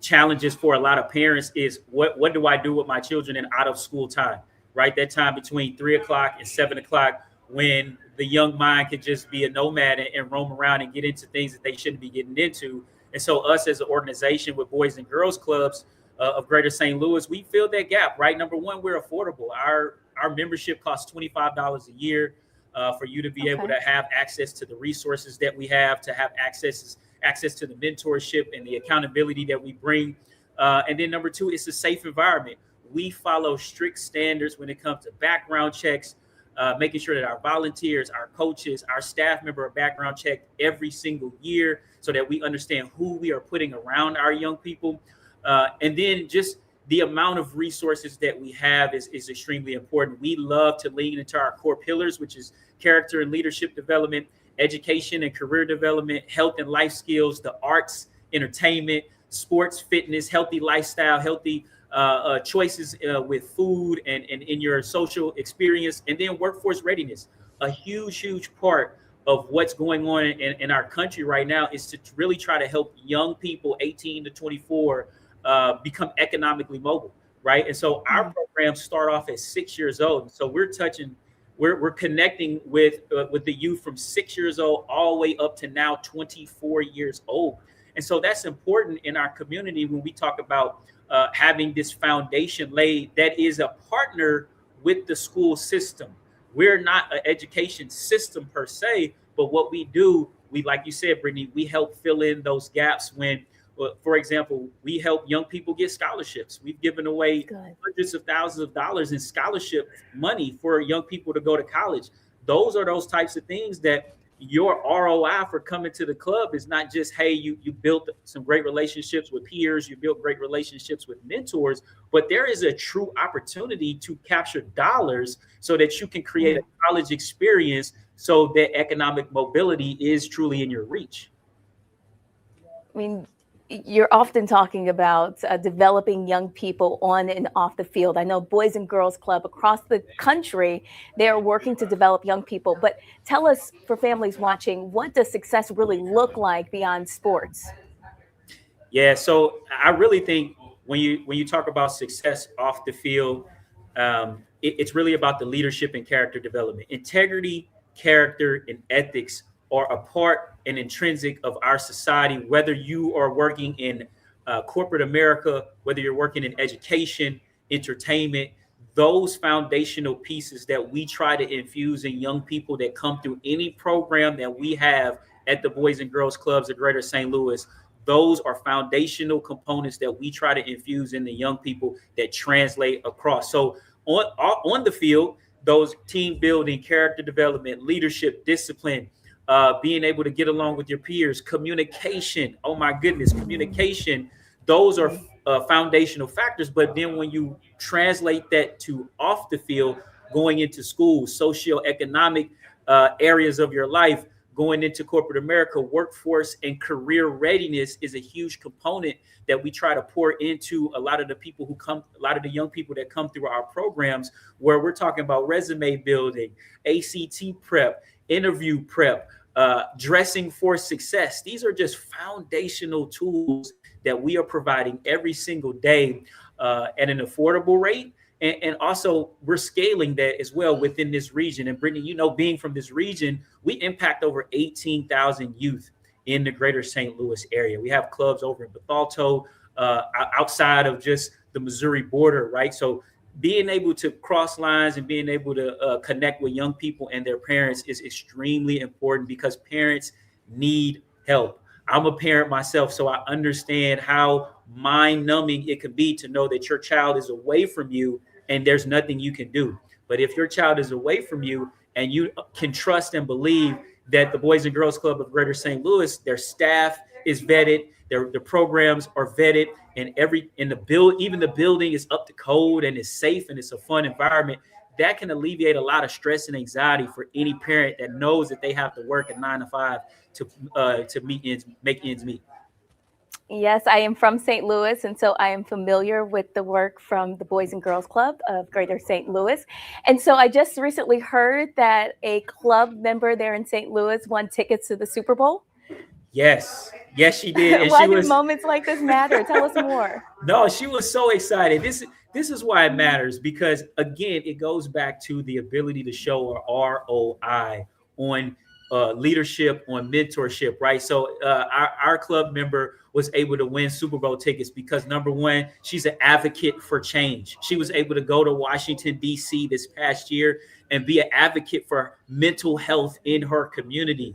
challenges for a lot of parents is what do I do with my children in out of school time, right? That time between 3 o'clock and 7 o'clock, when the young mind could just be a nomad and roam around and get into things that they shouldn't be getting into. And so us as an organization with Boys and Girls Clubs of Greater St. Louis, we fill that gap, right? Number one, we're affordable. Our membership costs $25 a year for you to be able to have access to the resources that we have, to have access to the mentorship and the accountability that we bring. And then number two, it's a safe environment. We follow strict standards when it comes to background checks, making sure that our volunteers, our coaches, our staff member are background checked every single year so that we understand who we are putting around our young people. And then just the amount of resources that we have is extremely important. We love to lean into our core pillars, which is character and leadership development, education and career development, health and life skills, the arts, entertainment, sports, fitness, healthy lifestyle, healthy choices with food and in your social experience, and then workforce readiness. A huge part of what's going on in our country right now is to really try to help young people 18 to 24 become economically mobile, right? And so our programs start off at 6 years old. So we're connecting with the youth from 6 years old all the way up to now 24 years old. And so that's important in our community when we talk about having this foundation laid that is a partner with the school system. We're not an education system per se, but what we do, like you said, Brittany, we help fill in those gaps when, for example, we help young people get scholarships. We've given away hundreds of thousands of dollars in scholarship money for young people to go to college. Those are those types of things that your ROI for coming to the club is not just, hey, you built some great relationships with peers, you built great relationships with mentors, but there is a true opportunity to capture dollars so that you can create a college experience so that economic mobility is truly in your reach. I mean, you're often talking about developing young people on and off the field. I know Boys and Girls Club across the country, they're working to develop young people. But tell us, for families watching, what does success really look like beyond sports? Yeah, so I really think when you talk about success off the field, it's really about the leadership and character development. Integrity, character, and ethics are a part and intrinsic of our society, whether you are working in corporate America, whether you're working in education, entertainment. Those foundational pieces that we try to infuse in young people that come through any program that we have at the Boys and Girls Clubs of Greater St. Louis, those are foundational components that we try to infuse in the young people that translate across. So on the field, those team building, character development, leadership, discipline, being able to get along with your peers, communication. Oh my goodness, communication. Those are foundational factors. But then when you translate that to off the field, going into school, socioeconomic areas of your life, going into corporate America, workforce and career readiness is a huge component that we try to pour into a lot of the people who come, a lot of the young people that come through our programs, where we're talking about resume building, ACT prep, interview prep, dressing for success. These are just foundational tools that we are providing every single day at an affordable rate. And also we're scaling that as well within this region. And Brittany, you know, being from this region, we impact over 18,000 youth in the greater St. Louis area. We have clubs over in Bethalto, outside of just the Missouri border, right? So being able to cross lines and being able to connect with young people and their parents is extremely important, because parents need help. I'm a parent myself, so I understand how mind-numbing it can be to know that your child is away from you and there's nothing you can do. But if your child is away from you and you can trust and believe that the Boys and Girls Club of Greater St. Louis, their staff is vetted, their programs are vetted, and even the building is up to code and is safe and it's a fun environment, that can alleviate a lot of stress and anxiety for any parent that knows that they have to work at 9 to 5 to make ends meet. Yes, I am from St. Louis, and so I am familiar with the work from the Boys and Girls Club of Greater St. Louis. And so I just recently heard that a club member there in St. Louis won tickets to the Super Bowl. Yes, she did. And Why do moments like this matter? Tell us more. No, she was so excited. This is why it matters, because again, it goes back to the ability to show an ROI on leadership, on mentorship, right? So our club member was able to win Super Bowl tickets because, number one, she's an advocate for change. She was able to go to Washington, D.C. this past year and be an advocate for mental health in her community.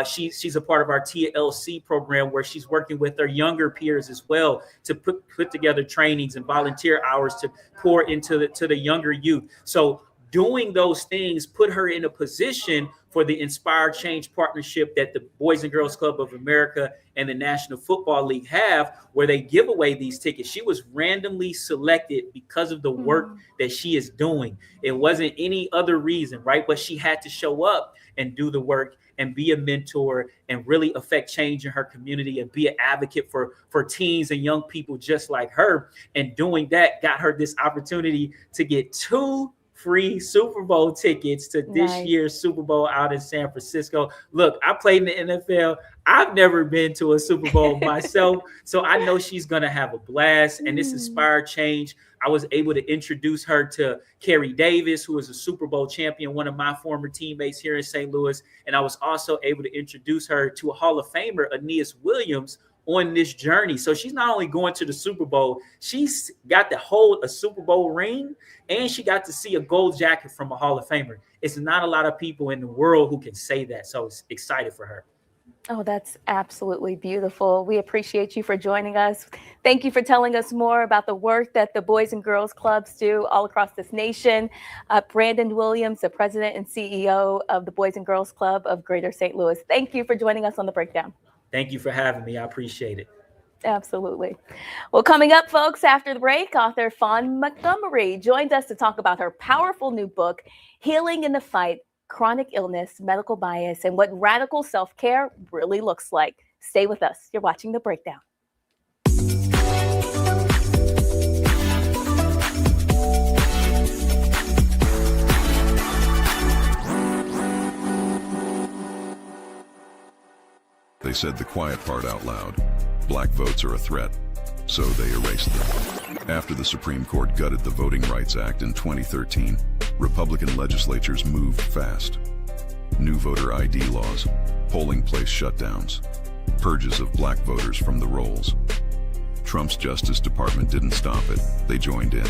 She's a part of our TLC program, where she's working with her younger peers as well to put together trainings and volunteer hours to pour into the younger youth. So doing those things put her in a position for the Inspire Change partnership that the Boys and Girls Club of America and the National Football League have, where they give away these tickets. She was randomly selected because of the work that she is doing. It wasn't any other reason, right? But she had to show up and do the work and be a mentor and really affect change in her community and be an advocate for teens and young people just like her. And doing that got her this opportunity to get 2 free Super Bowl tickets to this year's Super Bowl out in San Francisco. Look, I played in the NFL. I've never been to a Super Bowl myself, so I know she's going to have a blast. And this Inspired Change, I was able to introduce her to Kerry Davis, who is a Super Bowl champion, one of my former teammates here in St. Louis. And I was also able to introduce her to a Hall of Famer, Aeneas Williams, on this journey. So she's not only going to the Super Bowl, she's got to hold a Super Bowl ring, and she got to see a gold jacket from a Hall of Famer. It's not a lot of people in the world who can say that. So it's excited for her. Oh, that's absolutely beautiful. We appreciate you for joining us. Thank you for telling us more about the work that the Boys and Girls Clubs do all across this nation. Brandon Williams, the president and CEO of the Boys and Girls Club of Greater St. Louis. Thank you for joining us on The Breakdown. Thank you for having me. I appreciate it. Absolutely. Well, coming up, folks, after the break, author Fawn Montgomery joined us to talk about her powerful new book, Healing in the Fight, Chronic Illness, Medical Bias, and what radical self-care really looks like. Stay with us. You're watching The Breakdown. They said the quiet part out loud. Black votes are a threat, so they erased them. After the Supreme Court gutted the Voting Rights Act in 2013, Republican legislatures moved fast. New voter ID laws, polling place shutdowns, purges of black voters from the rolls. Trump's Justice Department didn't stop it, they joined in.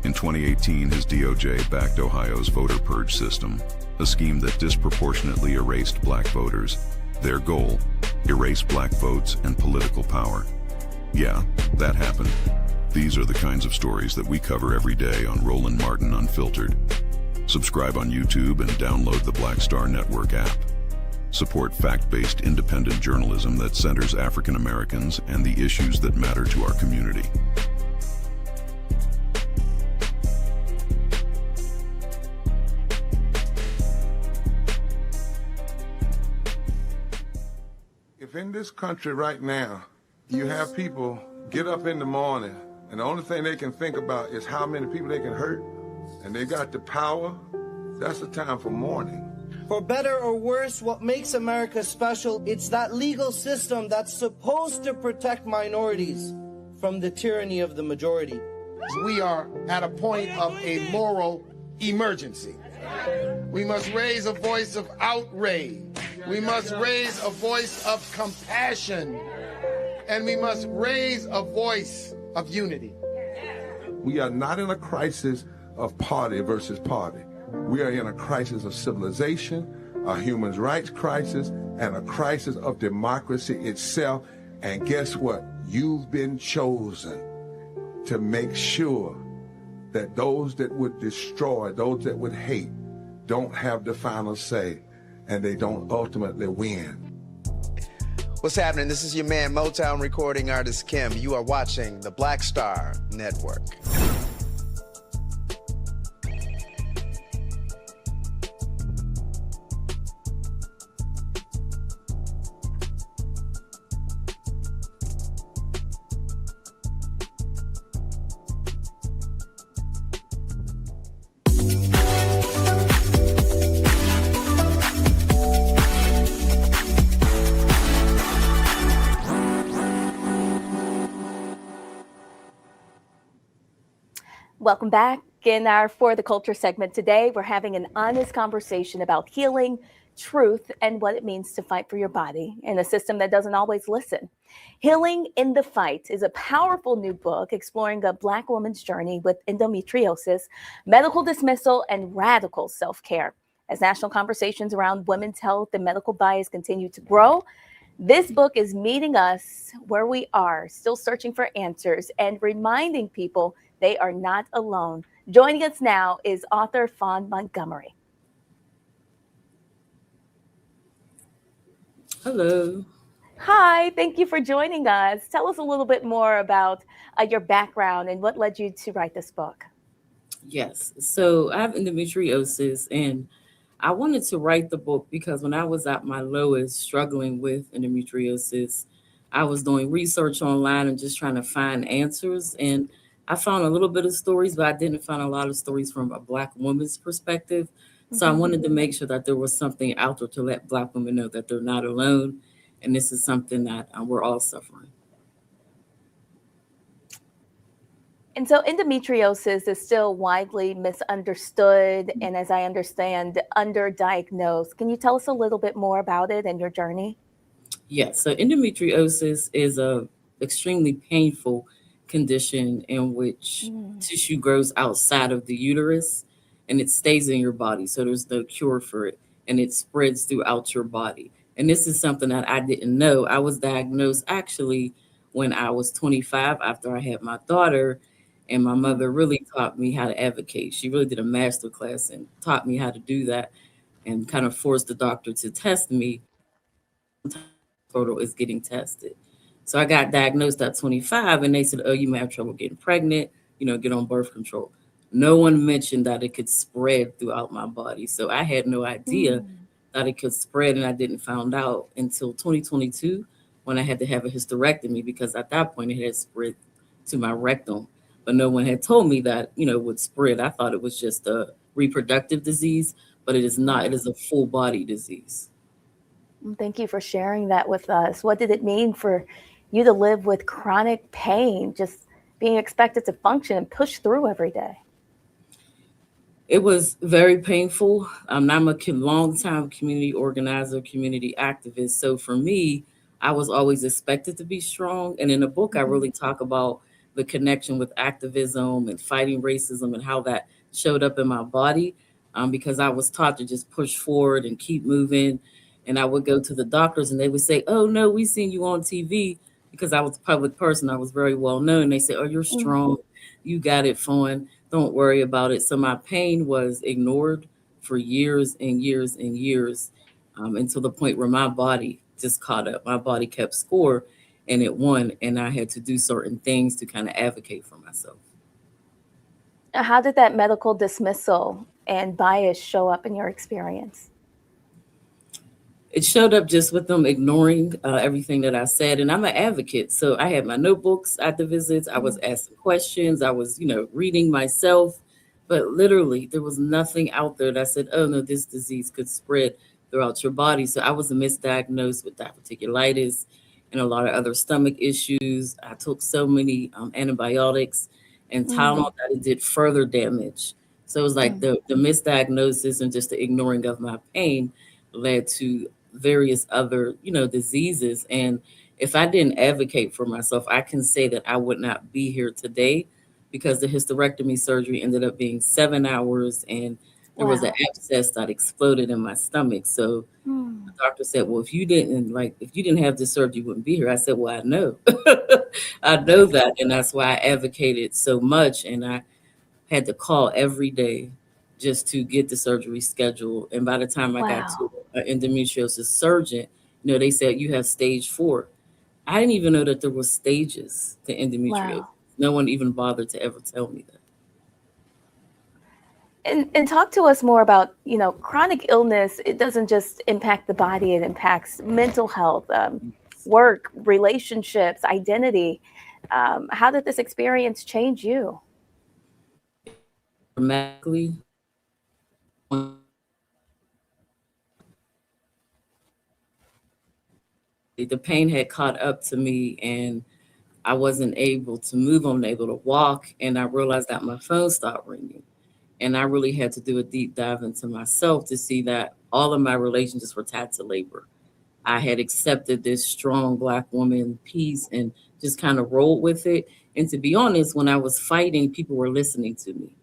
In 2018, his DOJ backed Ohio's voter purge system, a scheme that disproportionately erased black voters. Their goal, erase black votes and political power. Yeah, that happened. These are the kinds of stories that we cover every day on Roland Martin Unfiltered. Subscribe on YouTube and download the Black Star Network app. Support fact-based independent journalism that centers African Americans and the issues that matter to our community. If in this country right now, you have people get up in the morning and the only thing they can think about is how many people they can hurt, and they got the power, that's the time for mourning. For better or worse, what makes America special, it's that legal system that's supposed to protect minorities from the tyranny of the majority. We are at a point of a moral emergency. We must raise a voice of outrage. We must raise a voice of compassion. And we must raise a voice of unity. We are not in a crisis of party versus party. We are in a crisis of civilization, a human rights crisis, and a crisis of democracy itself. And guess what? You've been chosen to make sure that those that would destroy, those that would hate, don't have the final say, and they don't ultimately win. What's happening? This is your man, Motown recording artist Kim. You are watching the Black Star Network. Welcome back. In our For the Culture segment today, we're having an honest conversation about healing, truth, and what it means to fight for your body in a system that doesn't always listen. Healing in the Fight is a powerful new book exploring a Black woman's journey with endometriosis, medical dismissal, and radical self-care. As national conversations around women's health and medical bias continue to grow, this book is meeting us where we are, still searching for answers and reminding people they are not alone. Joining us now is author Fawn Montgomery. Hello. Hi, thank you for joining us. Tell us a little bit more about your background and what led you to write this book. Yes, so I have endometriosis, and I wanted to write the book because when I was at my lowest struggling with endometriosis, I was doing research online and just trying to find answers. And I found a little bit of stories, but I didn't find a lot of stories from a Black woman's perspective. So I wanted to make sure that there was something out there to let Black women know that they're not alone. And this is something that we're all suffering. And so endometriosis is still widely misunderstood and, as I understand, underdiagnosed. Can you tell us a little bit more about it and your journey? Yes, so endometriosis is a extremely painful condition in which tissue grows outside of the uterus and it stays in your body. So there's no cure for it, and it spreads throughout your body. And this is something that I didn't know. I was diagnosed actually when I was 25 after I had my daughter, and my mother really taught me how to advocate. She really did a master class and taught me how to do that and kind of forced the doctor to test me. Total is getting tested. So I got diagnosed at 25 and they said, oh, you may have trouble getting pregnant, get on birth control. No one mentioned that it could spread throughout my body. So I had no idea that it could spread, and I didn't find out until 2022 when I had to have a hysterectomy because at that point it had spread to my rectum. But no one had told me that, it would spread. I thought it was just a reproductive disease, but it is not. It is a full body disease. Thank you for sharing that with us. What did it mean for you to live with chronic pain, just being expected to function and push through every day? It was very painful. I'm a long-time community organizer, community activist. So for me, I was always expected to be strong. And in the book, I really talk about the connection with activism and fighting racism and how that showed up in my body, because I was taught to just push forward and keep moving. And I would go to the doctors and they would say, "Oh, no, we seen you on TV," because I was a public person. I was very well known. They said, "Oh, you're strong. You got it, Fawn. Don't worry about it." So my pain was ignored for years and years and years, until the point where my body just caught up. My body kept score and it won. And I had to do certain things to kind of advocate for myself. How did that medical dismissal and bias show up in your experience? It showed up just with them ignoring everything that I said. And I'm an advocate. So I had my notebooks at the visits. I was asking questions. I was, reading myself. But literally, there was nothing out there that said, "Oh, no, this disease could spread throughout your body." So I was misdiagnosed with diverticulitis and a lot of other stomach issues. I took so many antibiotics and Tylenol that it did further damage. So it was like the misdiagnosis and just the ignoring of my pain led to various other, diseases. And if I didn't advocate for myself, I can say that I would not be here today, because the hysterectomy surgery ended up being 7 hours and there was an abscess that exploded in my stomach. So the doctor said, "Well, if you didn't have this surgery, you wouldn't be here." I said, "Well, I know." I know that. And that's why I advocated so much. And I had to call every day just to get the surgery scheduled. And by the time I got to an endometriosis surgeon, they said, "You have stage 4. I didn't even know that there were stages to endometriosis. No one even bothered to ever tell me that. And talk to us more about, chronic illness. It doesn't just impact the body, it impacts mental health, work, relationships, identity. How did this experience change you? Dramatically. The pain had caught up to me and I wasn't able to move, I wasn't able to walk. And I realized that my phone stopped ringing. And I really had to do a deep dive into myself to see that all of my relationships were tied to labor. I had accepted this strong Black woman piece and just kind of rolled with it. And to be honest, when I was fighting, people were listening to me.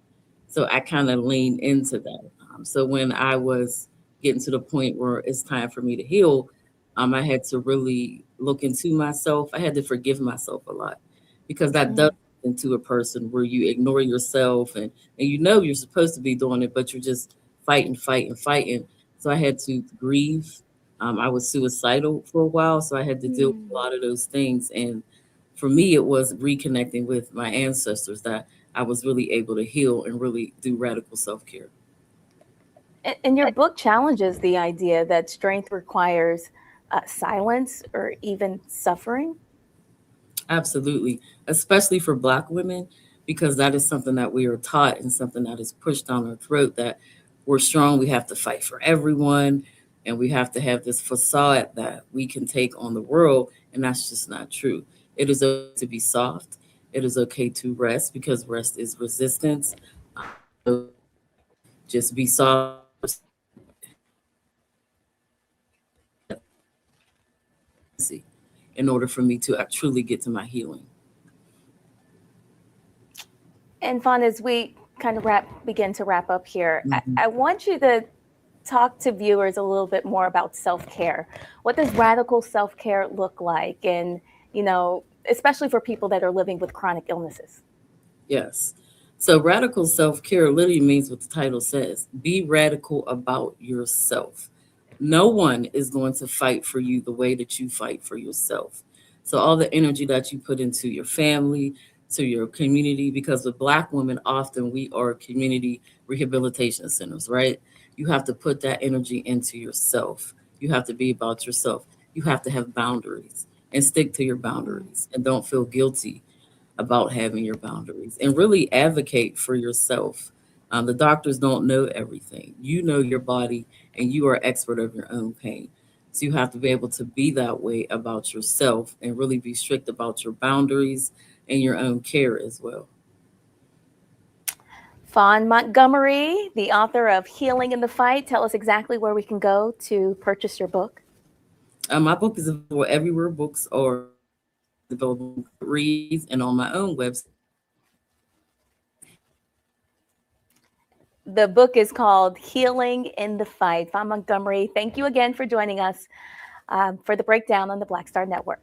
So I kind of leaned into that. So when I was getting to the point where it's time for me to heal, I had to really look into myself. I had to forgive myself a lot, because that does into a person where you ignore yourself and you're supposed to be doing it, but you're just fighting. So I had to grieve. I was suicidal for a while, so I had to deal with a lot of those things. And for me, it was reconnecting with my ancestors that I was really able to heal and really do radical self-care. And your book challenges the idea that strength requires silence or even suffering. Absolutely, especially for Black women, because that is something that we are taught and something that is pushed down our throat, that we're strong, we have to fight for everyone, and we have to have this facade that we can take on the world, and that's just not true. It is okay to be soft. It is okay to rest, because rest is resistance. So just be soft. In order for me to truly get to my healing. And Fawn, as we kind of begin to wrap up here, I want you to talk to viewers a little bit more about self-care. What does radical self-care look like? And, especially for people that are living with chronic illnesses. Yes. So radical self-care literally means what the title says. Be radical about yourself. No one is going to fight for you the way that you fight for yourself. So all the energy that you put into your family, to your community, because with Black women, often we are community rehabilitation centers, right? You have to put that energy into yourself. You have to be about yourself. You have to have boundaries and stick to your boundaries, and don't feel guilty about having your boundaries, and really advocate for yourself. The doctors don't know everything. You know your body, and you are expert of your own pain. So you have to be able to be that way about yourself and really be strict about your boundaries and your own care as well. Fawn Montgomery, the author of Healing in the Fight. Tell us exactly where we can go to purchase your book. My book is available everywhere books are available, reads, and on my own website. The book is called Healing in the Fight. Fawn Montgomery, thank you again for joining us for the breakdown on the Black Star Network.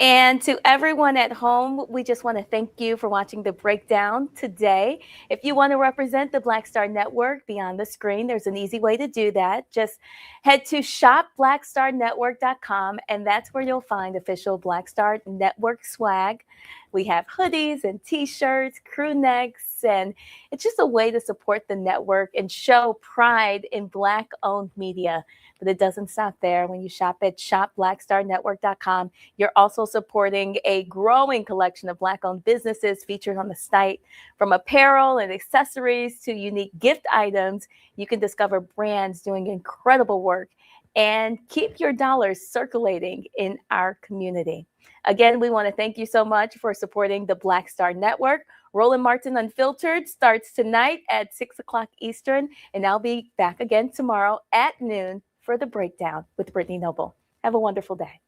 And to everyone at home, we just want to thank you for watching the breakdown today. If you want to represent the Black Star Network beyond the screen, there's an easy way to do that. Just head to shopblackstarnetwork.com, and that's where you'll find official Black Star Network swag. We have hoodies and t-shirts, crew necks, and it's just a way to support the network and show pride in Black-owned media. But it doesn't stop there. When you shop at shopblackstarnetwork.com, you're also supporting a growing collection of Black-owned businesses featured on the site. From apparel and accessories to unique gift items, you can discover brands doing incredible work and keep your dollars circulating in our community. Again, we want to thank you so much for supporting the Black Star Network. Roland Martin Unfiltered starts tonight at 6 o'clock Eastern, and I'll be back again tomorrow at noon for the breakdown with Brittany Noble. Have a wonderful day.